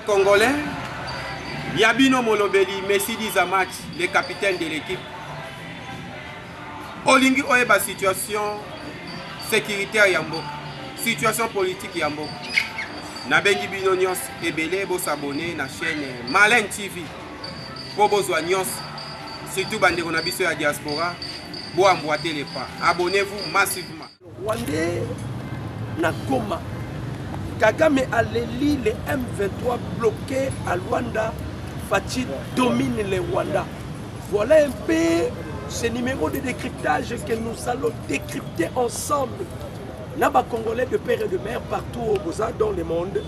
Congolais, Yabino Molobeli, Messi Zamatch, le capitaine de l'équipe. Olingi Oyeba situation sécuritaire Yambo, situation politique Yambo. Nabengi Bino Nyos Ebele, bo s'abonner na chaîne Malin TV. Pour besoin Nyos, surtout bande on a la diaspora, bo emboîter les pas. Abonnez-vous massivement. Rwandais na Goma. Kagame a l'éli les M23 bloqués à Luanda. Fatih domine les Rwanda. Voilà un peu ce numéro de décryptage que nous allons décrypter ensemble. Naba Congolais de père et de mère partout au Boza dans le monde.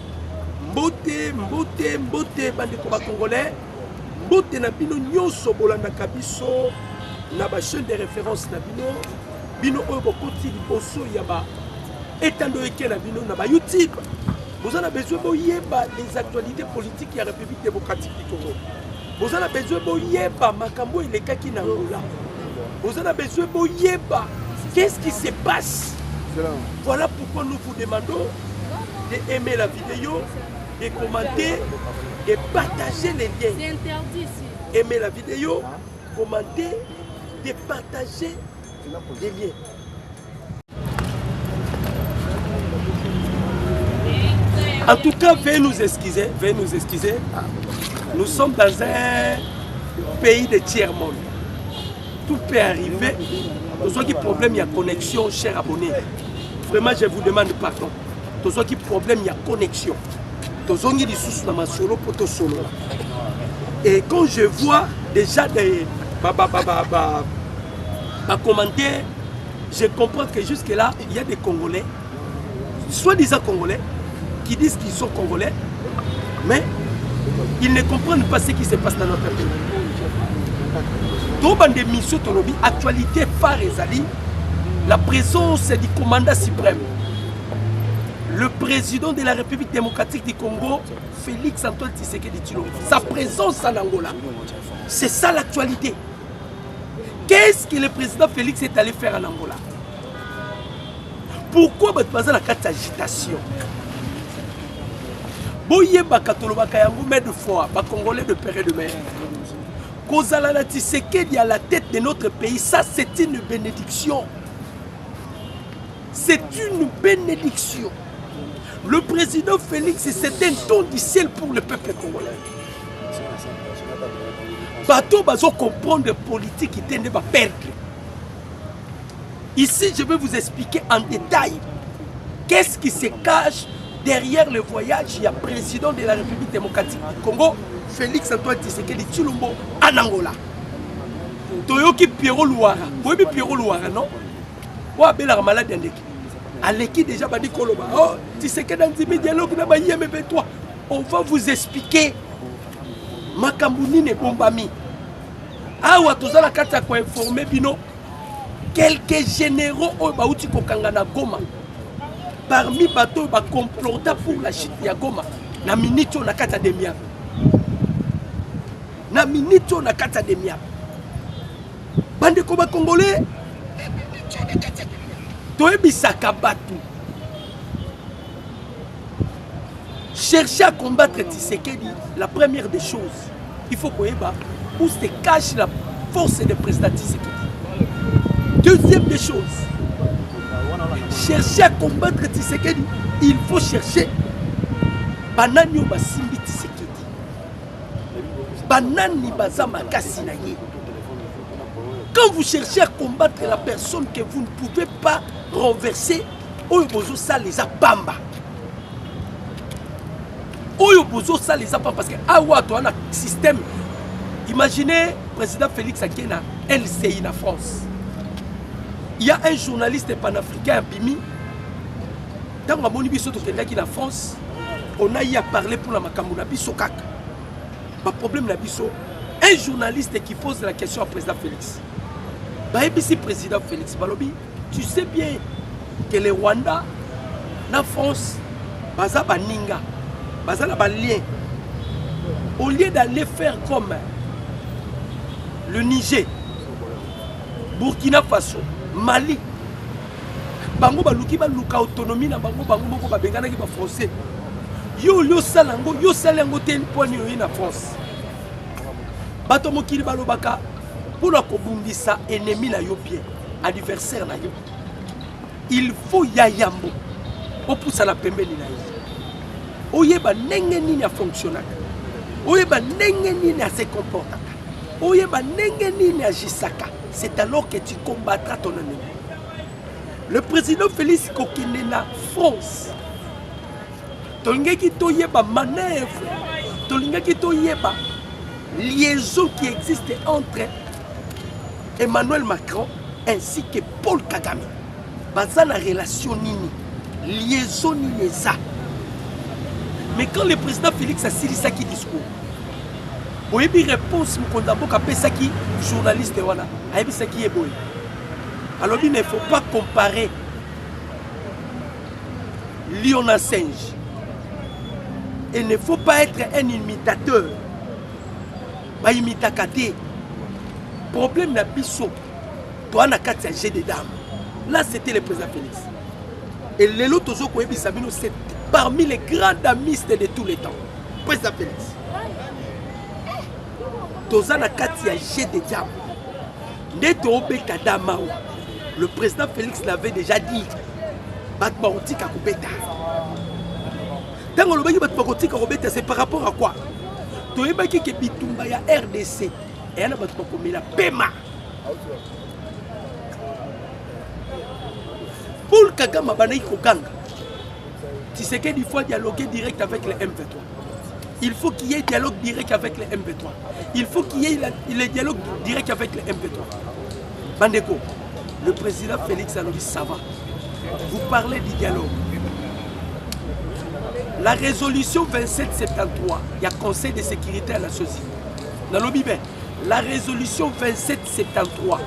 Mbote, mbote, mbote, bande koba Congolais. Mbote na bino nyonso bolanda kabiso. Naba chaîne de référence na bino. Bino oyo bokoti liboso yaba. Etando eke na bino naba YouTube. Vous avez besoin des actualités politiques de la République démocratique du Congo. Vous avez besoin de Makambo et les Kaki Nangola. Vous avez besoin de qu'est-ce qui se passe. Voilà pourquoi nous vous demandons d'aimer la vidéo, de commenter, de partager les liens. C'est interdit ici. Aimer la vidéo, commenter, de partager les liens. En tout cas, veuillez nous excuser, Nous sommes dans un pays de tiers-monde. Tout peut arriver. Nous avons des problèmes, il y a connexion, chers abonnés. Vraiment, je vous demande pardon. Nous avons des problèmes, il y a connexion. Nous avons des sous dans ma solo pour tout solo. Et quand je vois déjà des commentaires, je comprends que jusque-là, il y a des Congolais, soi-disant Congolais, qui disent qu'ils sont Congolais, mais ils ne comprennent pas ce qui se passe dans notre pays. Dans des missions Tolobi, actualité phare Ezali, la présence du commandant suprême, le président de la République démocratique du Congo, Félix Antoine Tshisekedi Tshilombo, sa présence en Angola. C'est ça l'actualité. Qu'est-ce que le président Félix est allé faire en Angola? Pourquoi il y a une agitation? Boyeba katolobaka yango mais de fois, ba Congolais de père et de mère. Kozala Tshisekedi à la tête de notre pays, ça c'est une bénédiction. C'est une bénédiction. Le président Félix, c'est un don du ciel pour le peuple congolais. Bateau bazo comprendre la politique qui tende à perdre. Ici, je vais vous expliquer en détail qu'est-ce qui se cache derrière le voyage. Il y a le président de la République démocratique du Congo, Félix Antoine Tshisekedi Tshilombo, en Angola. Toyoki Pierrot Louara. Vous voyez Pierrot Louara, non? Vous avez la malade d'Andeki. Aleki déjà badi Koloba. Oh, Tshisekedi dans le dialogue, on va vous expliquer. Makambouni ne bombami. Ah, ou à tous la carte à informer bino. Quelques généraux au Baouti Kokangana Goma. Parmi les bateaux qui complotent pour la chute de Goma, na minute on a 4 de miab. Na minute on a 4 de miab. Bande Koba Congolais, Toebisaka Batu. Chercher à combattre Tshisekedi, la première des choses, il faut qu'on ait où se cache la force de président Tshisekedi. Deuxième des choses, chercher à combattre Tshisekedi, il faut chercher Banani Basimbi Tshisekedi. Banani Bazama Kassinaye. Quand vous cherchez à combattre la personne que vous ne pouvez pas renverser, Oyobozo ça les a bamba. Oyobozo ça les a bamba parce que Awato a un système. Imaginez président Félix Akena, LCI en France. Il y a un journaliste panafricain à Bimi. Dans la Monibiso en France, on a eu à parler pour la Makamuna Bissokak. Pas de problème na biso. Un journaliste qui pose la question au président Félix. Bah, ici, président Félix Balobi, tu sais bien que le Rwanda, la France, baza baninga, baza la balien. Au lieu d'aller faire comme le Niger, Burkina Faso, Mali, bango baluki baluka autonomie na bango bango moko babengana ki ba français. yo salango yo salango te mponi yo na France bato mokili balobaka pour kobundisa ennemi na yo bien adversaire na yo il faut ya yambo opusa na pembeni na yo oyeba ndenge nini fonctionnaka oyeba ndenge nini se comportaka oyeba ndenge nini agisaka. C'est alors que tu combattras ton ennemi. Le président Félix Kokine na France tolingaki toyeba manœuvre tolingaki toyeba liaison qui existe entre Emmanuel Macron ainsi que Paul Kagame. Baza na relation nini liaison nini ça. Mais quand le président Félix a signé ça qui discours oyebi réponse mokonda mboka pesaki journaliste wana ayebisaki eboye alors il ne faut pas comparer Lion Assange et il ne faut pas être un imitateur ba imitaka te problème na biso toi na kati ya jeu de dames là c'était le président Félix et lelo tozo koyebisa bino c'est parmi les grands damistes de tous les temps président Félix Tozana Katia G de Diam. Le président Félix l'avait déjà dit. C'est par rapport à quoi? Il y a RDC et il y a PEMA. Pour Kagame, tu sais qu'il faut dialoguer direct avec les M23. Il faut qu'il y ait dialogue direct avec les M23. Il faut qu'il y ait le dialogue direct avec les M23. Bandeko, le président Félix Alobi, ça va. Vous parlez du dialogue. La résolution 2773, il y a Conseil de sécurité à la Nations Unies. La résolution 2773,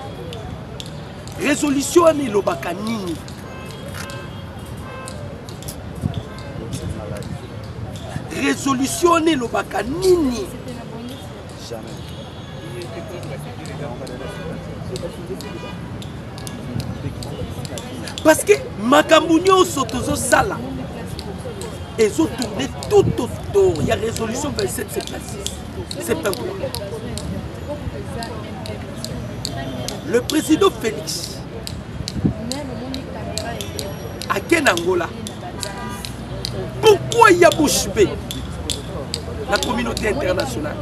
résolution Ani Lobaka Nini. Résolution le baka nini parce que Makambunyo Sotozo Sala et ont tourné tout autour. Il y a résolution 2773. Le président Félix à Ken Angola. Pourquoi il y a bouche bée la communauté internationale?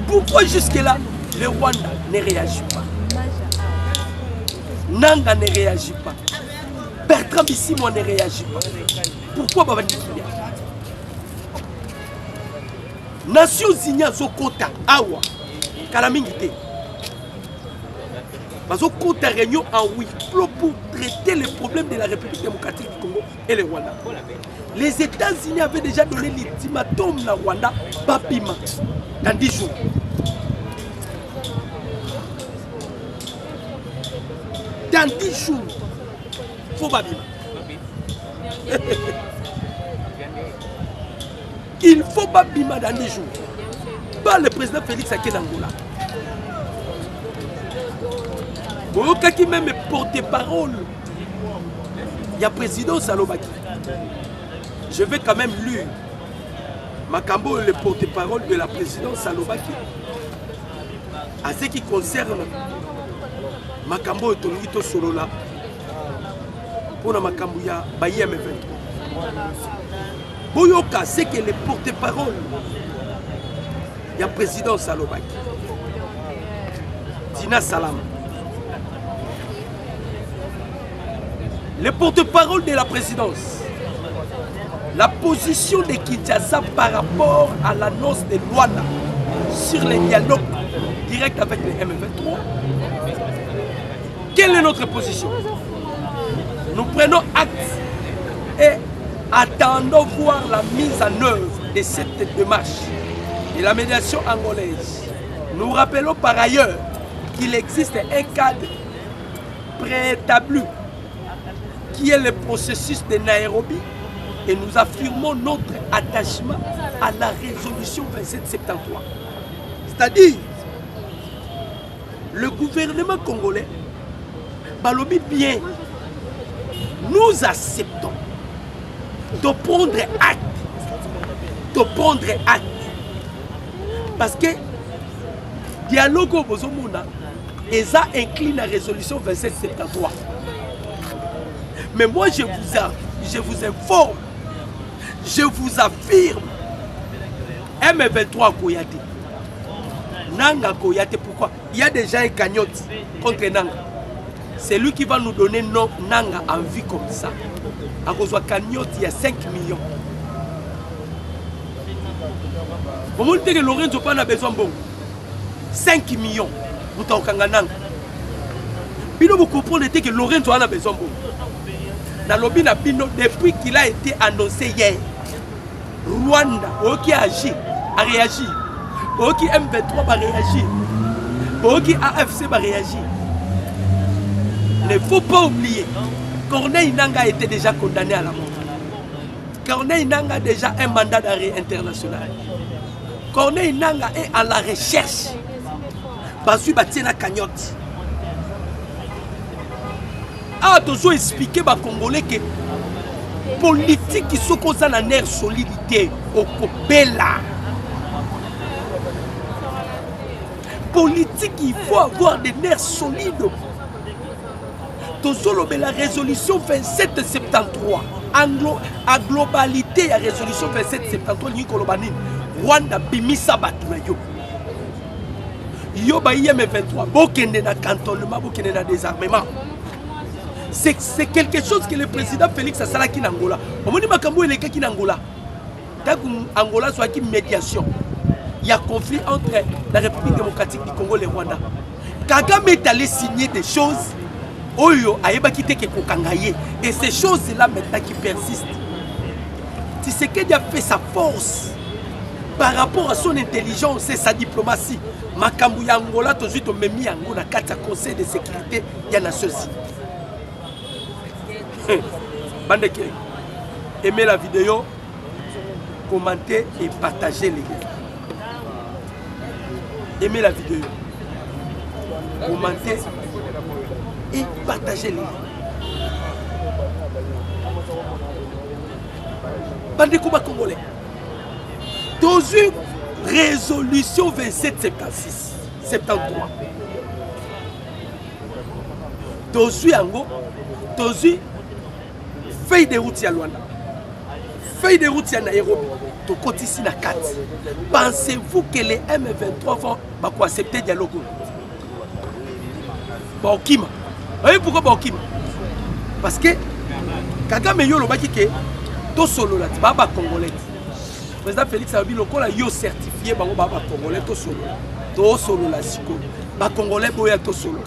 Pourquoi jusque-là, le Rwanda ne réagit pas? Nanga ne réagit pas. Bertrand Bissimo ne réagit pas. Pourquoi Babadi Kilia? Nations Unies Zokota, Awa, Kalamingite. Bazokota réunion en huis clos pour traiter les problèmes de la République démocratique du Congo et le Rwanda. Les États-Unis avaient déjà donné l'ultimatum à Rwanda, Babima, dans 10 jours. Dans 10 jours, il faut Babima. Il faut Babima dans 10 jours. Pas le président Félix Angola. Qui même porte-parole, il y a président Salobaki. Je vais quand même lire Makambo, le porte-parole de la présidence Salobaki. À ce qui concerne Makambo et Tonito Solola, pour la Makambo, il y a Bayem 23. Boyoka, c'est que le porte-parole, il y a président Salobaki. Dina Salam. Le porte-parole de la présidence, la position de Kinshasa par rapport à l'annonce de Luanda sur les dialogues directs avec les M23. Quelle est notre position? Nous prenons acte et attendons voir la mise en œuvre de cette démarche et la médiation angolaise. Nous rappelons par ailleurs qu'il existe un cadre préétabli qui est le processus de Nairobi et nous affirmons notre attachement à la résolution 2773. C'est-à-dire, le gouvernement congolais, balobi bien, nous acceptons de prendre acte. De prendre acte. Parce que dialogue au Bozomuna, et ça incline la résolution 2773. Mais moi, je vous informe, je vous affirme, M23 Koyate. Nanga Koyate, pourquoi? Il y a déjà un cagnotte contre Nanga. C'est lui qui va nous donner Nanga en vie comme ça. À cause de la cagnotte, il y a 5 millions. Vous me dites que Lorenzo n'a pas besoin de bon. 5 millions. Vous avez Nanga. Puis vous comprenez que Lorenzo a besoin de bon. Depuis qu'il a été annoncé hier, Rwanda, qui a agi, a réagi. Qui M23 va réagir. Qui AFC va réagir. Il ne faut pas oublier, Corneille Nangaa était déjà condamné à la mort. Corneille Nangaa a déjà un mandat d'arrêt international. Corneille Nangaa est à la recherche. Basu Batina Cagnotte. Ah, tu dois expliquer aux Congolais que politique qui sont comme ça dans l'air solidité au Copela. Politique, il faut avoir des nerfs solides. La résolution 2773, à globalité, la résolution 2773, Rwanda bimisa batunayo. Yo ba IM23, bokende na cantonnement, bokende na désarmement. C'est quelque chose que le président Félix Asalaki n'Angola. On me dit makambo eleka ki n'Angola. Tant qu'Angola soit qui médiation. Il y a conflit entre la République démocratique du Congo et le Rwanda. Kagame est allé signer des choses. Oyo aeba kite ke kokangaye. Et ces choses-là maintenant qui persistent. Tshisekedi a fait sa force par rapport à son intelligence et sa diplomatie. Makambu ya Angola tozui to memi yango na kati ya Conseil de sécurité ya Nations Unies. Bandeke, aimez la vidéo, commentez et partagez les gars. Aimez la vidéo, commentez et partagez les gars. Bandeko Congolais, dans une résolution 2776, 73, dans une ango, dans une feuille de route à Luanda, feuille de route à Nairobi, to côté ici na 4. Pensez-vous que les M23 vont accepter le dialogue? Baokima. Vous voyez pourquoi Baokima? Parce que Kagame yo lobaki ke to solo la baba congolais. Président Félix Abi lokola yo certifié bango baba congolais to solo la siko. Ba congolais boya to solo.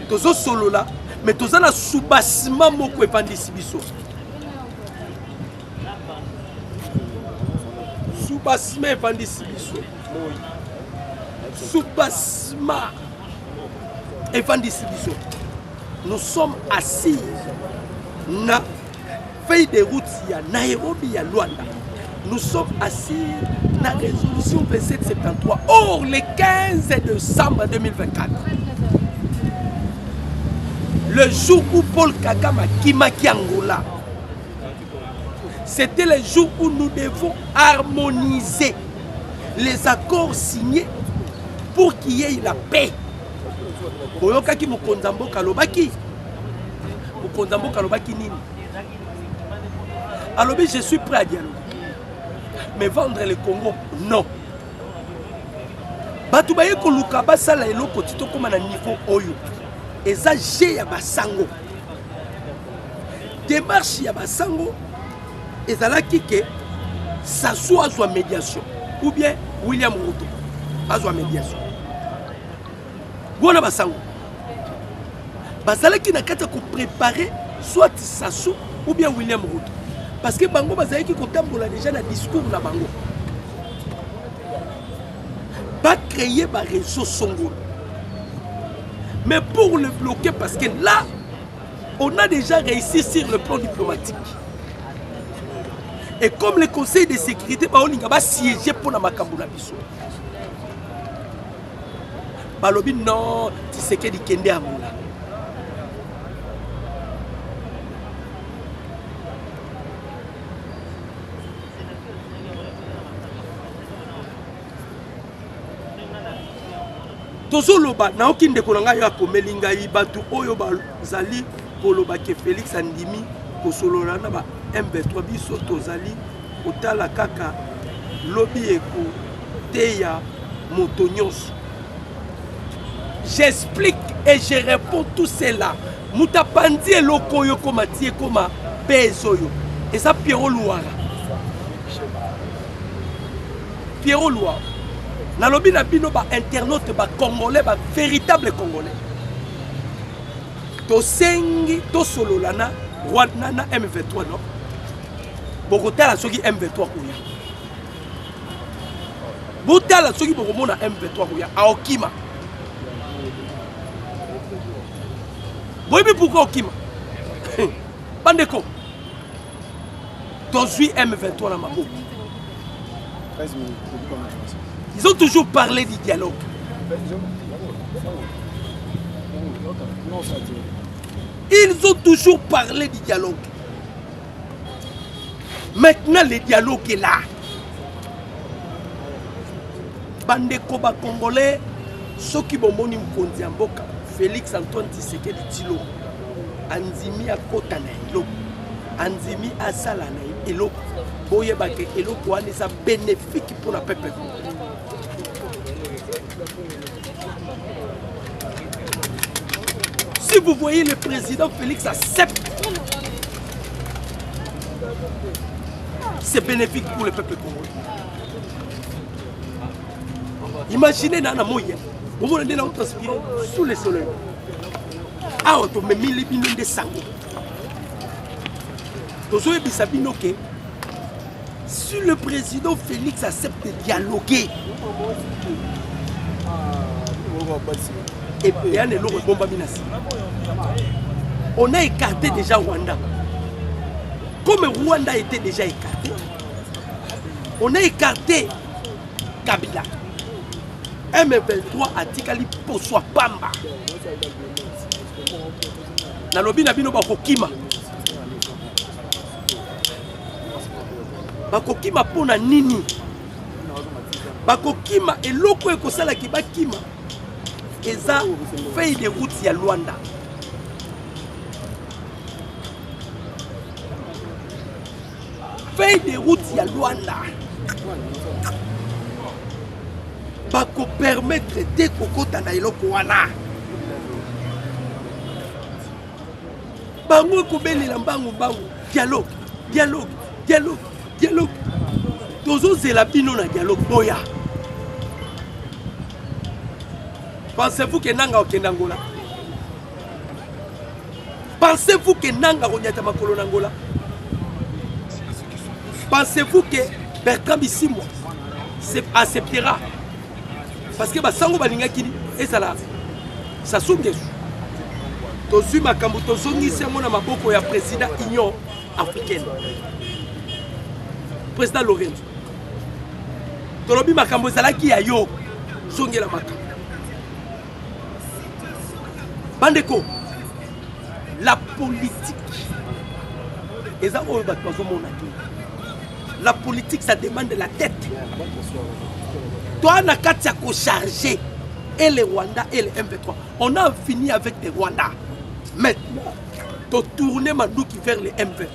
Tozo solo la mais toza na soubassement moko epandisi biso. Soubassement epandisi biso. Soubassement epandisi biso. Nous sommes assis na feuille de route ya Nairobi ya Luanda. Nous sommes assis na résolution 2773. Or le 15 décembre 2024. Le jour où Paul Kagame a quitté Angola, c'était le jour où nous devons harmoniser les accords signés pour qu'il y ait la paix. Boyokaki Mukondambo Kalobaki. Mukondambo Kalobaki nini? Alors je suis prêt à dialoguer. Mais vendre le Congo, non. Batubaye Koluka basala eloko tito koma na niveau oyo. Eza G ya basango. Démarche ya basango ezalaki ke Sassou azwa médiation ou bien William Ruto azwa médiation. Bona basango. Bazalaki na kata ko préparer soit Sassou ou bien William Ruto. Parce que bango bazalaki ko tambola déjà na discours na bango. Pas créer ba réseau Songo. Mais pour le bloquer, parce que là, on a déjà réussi sur le plan diplomatique. Et comme le Conseil de sécurité, on va siéger pour la Makamboula Bissou. Balobi non, tu sais que Kende Amoula. tozoloba naoki ndeko na ngai akomeli ngai bato oyo bazali koloba ke Félix andimi kosolola na ba M23 biso tozali kotala kaka lobi ekoteya moto nyonso. J'explique et je réponds tout cela. Moutapandi eloko yo koma tie koma bezoyo. Et ça Pierrot Louara. Pierrot Louara. Nalobi na bino ba internaute ba congolais ba véritable congolais. To sengi to sololana Rwanda na M23 non. Bogota la soki M23 kuya. Botala soki bokomona M23 kuya aokima. Boyebi pourquoi okima? Bandeko. Tozui M23 na maboko. Ils ont toujours parlé du dialogue. Ils ont toujours parlé du dialogue. Maintenant, le dialogue est là. Bandeko ba Congolais, ceux qui vont moni mkonzi mboka, Félix Antoine Tshisekedi Tshilombo, Anzimi akota na eloko, Anzimi asala na eloko, boyeba ke eloko wana eza bénéfique pour le peuple. Si vous voyez le président Félix accepte, c'est bénéfique pour le peuple congolais. Imaginez Nana Moya, vous voulez nous transpirer sous le soleil. Ah, on me met les binons de sang. Si le président Félix accepte de dialoguer, et puis on a écarté déjà Rwanda. Comme Rwanda était déjà écarté, on a écarté Kabila. M23 a tikali pour soi pamba. Na lobi na bino bakokima. Bakokima pona nini? Bakokima eloko ekosala ki bakima. Eza feuille de route ya Luanda. Feuille de route ya Luanda. Bako permettre de kokota na eloko wana. Bango kobelela mbangu dialogue, dialogue, dialogue, dialogue. Tozo zela bino na dialogue boya. Pensez-vous que Nanga okenda Angola? Pensez-vous que Nanga onyata makolo na Angola? Pensez-vous que Bertrand Bisimwa acceptera? Parce que basango balinga kini ezala ça sungesu. Tozu makambo tozongisi yango na maboko ya président Union africaine. Président Lorenzo. Tolobi makambo ezalaki ya yo zongela makambo. Bandeko, la politique, la politique, ça demande de la tête. Toi, on a qu'à charger et les Rwandais et les M23. On a fini avec les Rwandais. Maintenant, tu tournes Mandouki vers les M23.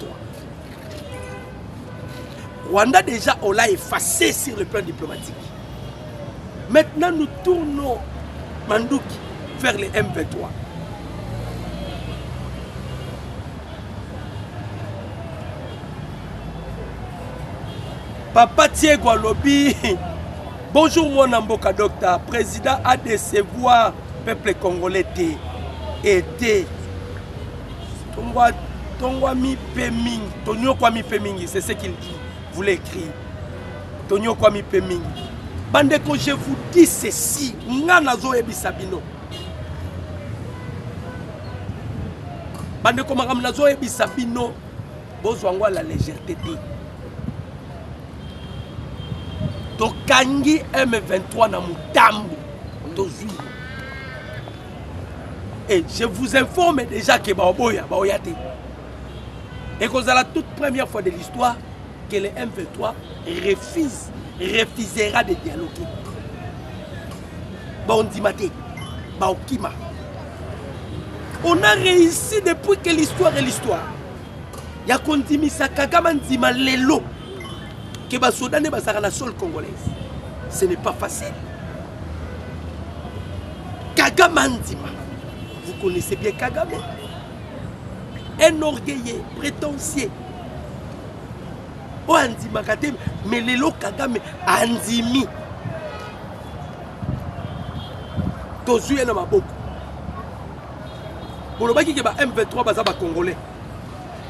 Rwanda, déjà, on l'a effacé sur le plan diplomatique. Maintenant, nous tournons Mandouki vers les M23. Papa Thiego Lobi, bonjour mon amboka docteur, président a décevoir peuple congolais et Tongwa mi peming, Tonyo kwa mi peming, c'est ce qu'il voulait écrire. Tonyo kwa mi peming. Bandeko, je vous dis ceci, ngana zo ebisabino. Bandeko makamna zo ebisabino, bozwangwa la légèreté. Tokangi M23 na mutambu tozui. Et je vous informe déjà que baoboya baoyate. Et que c'est la toute première fois de l'histoire que le M23 refusera de dialoguer. Baondimate, Baokima. On a réussi depuis que l'histoire est l'histoire. Ya kondimisa Kagame ndima lelo que basodane basara na sol congolaise. Ce n'est pas facile. Kagame ndima. Vous connaissez bien Kagame. Un orgueilleux, prétentieux. O andima kate mais lelo Kagame andimi. Tozuye na maboko. Pour le qui ba M23 baza ba congolais.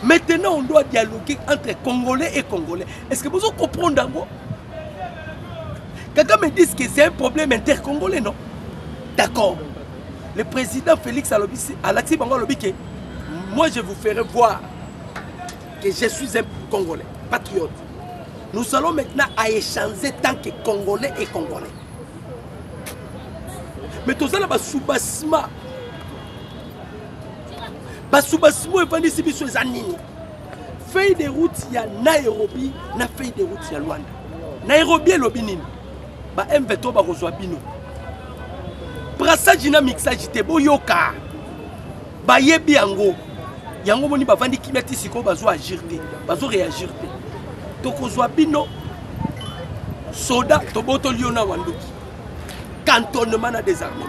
Maintenant on doit dialoguer entre congolais et congolais. Est-ce que vous comprenez d'ango? Kagame dit que c'est un problème intercongolais, non? D'accord. Le président Félix Alexis Bango Lobike, moi je vous ferai voir que je suis un Congolais, patriote. Nous allons maintenant à échanger tant que Congolais et Congolais. Mais tout ça là, soubassement. Soubassement est venu ici sur les années. Feuille de route, il y a Nairobi, na feuille de route, il y a Luanda. Nairobi est l'obinin. Ba M23 ba reçoit bino. Brassage na mixage te boyoka. Ba yebi yango. Yango moni ba vandi kimati siko bazo agir te, bazo réagir te. To kozwa bino soda to boto liona wanduki. Cantonnement na désarmement.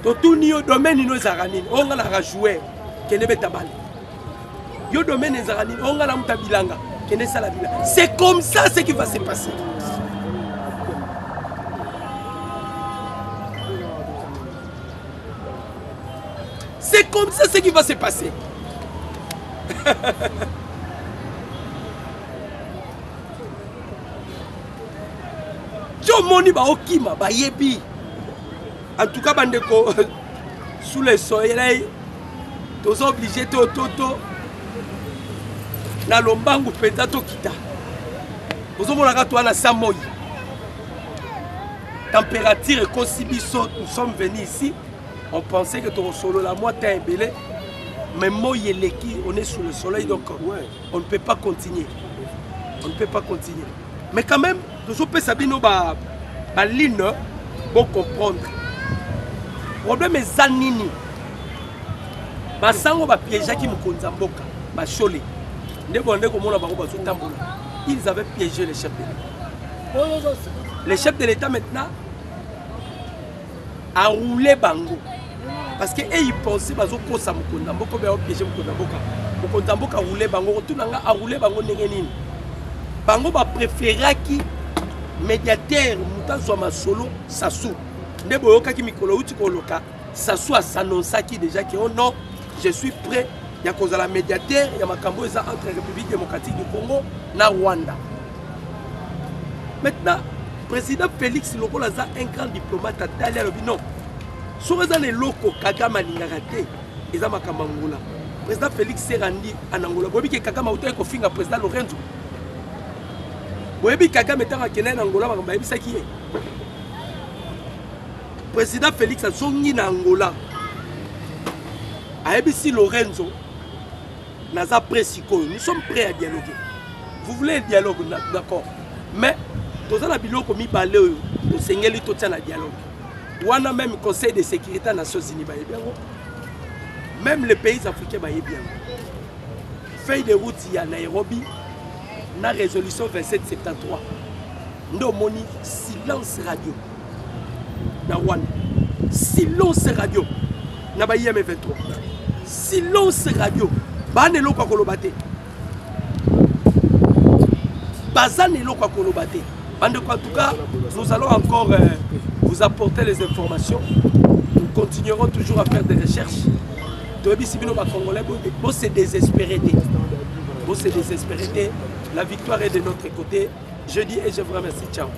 To tuni yo domaine no zaranini, onga la jouer kene betabali. Yo domaine zaranini, onga la mutabilanga kene sala bila. C'est comme ça ce qui va se passer. C'est comme ça ce qui va se passer. Moni ba okima ba yebi. En tout cas bandeko sous le soleil tous obligés to na lombangu peta to kita. Vous mona ka to na samoyi. Température et consibiso, nous sommes venus ici. On pensait que tu solo la moitié est belé. Mais moi on est sous le soleil donc on ne peut pas continuer. On ne peut pas continuer. Mais quand même, nous sommes sabino ba ligne pour comprendre. Le problème est zanini. Ba sango ba piège qui mukonza mboka, ba chole. Ndebonde ko mona ba ko bazo tambola. Ils avaient piégé les chefs de l'État. Les chefs de l'État maintenant a roulé bango. Parce que ils pensaient bazo ko sa mukonza mboko ba piéger mukonza mboka. Mukonza mboka roulé bango, tout nanga a roulé bango ngenini. Bango ba préféra qui médiateur mutan soit ma solo Sassou. Ndeboyoka ki mikolo uti koloka Sassou a s'annonça qui déjà que oh non, je suis prêt. Il y a cause à la médiateur, il y a makambo eza entre République démocratique du Congo na Rwanda. Maintenant, président Félix Lokola za un grand diplomate à Talia le non. Sur les locaux Kagame Lingaraté, ils ont makambo Angola. Président Félix s'est rendu en Angola. Bobi que Kagame a été confié président Lorenzo. Bobi Kagame est en Angola, makambo ça qui est. Président Félix a zongi na Angola. A ABC Lorenzo, naza presiko, nous sommes prêts à dialoguer. Vous voulez un dialogue, d'accord. Mais, dans la biloko mi balé, au Sengeli tout tient la dialogue. Ou on a même le Conseil de sécurité des Nations Unies, même les pays africains, bien. Feuille de route, il y a Nairobi, na résolution 2773. Nous moni silence radio. Na Rwanda. Silence radio. Na ba IM23. Silence radio. Banelo kwa kolobate. Bazanelo kwa kolobate. En tout cas, nous allons encore vous apporter les informations. Nous continuerons toujours à faire des recherches. Bon, c'est désespéré. Bon, c'est désespéré. La victoire est de notre côté. Je dis et je vous remercie. Ciao.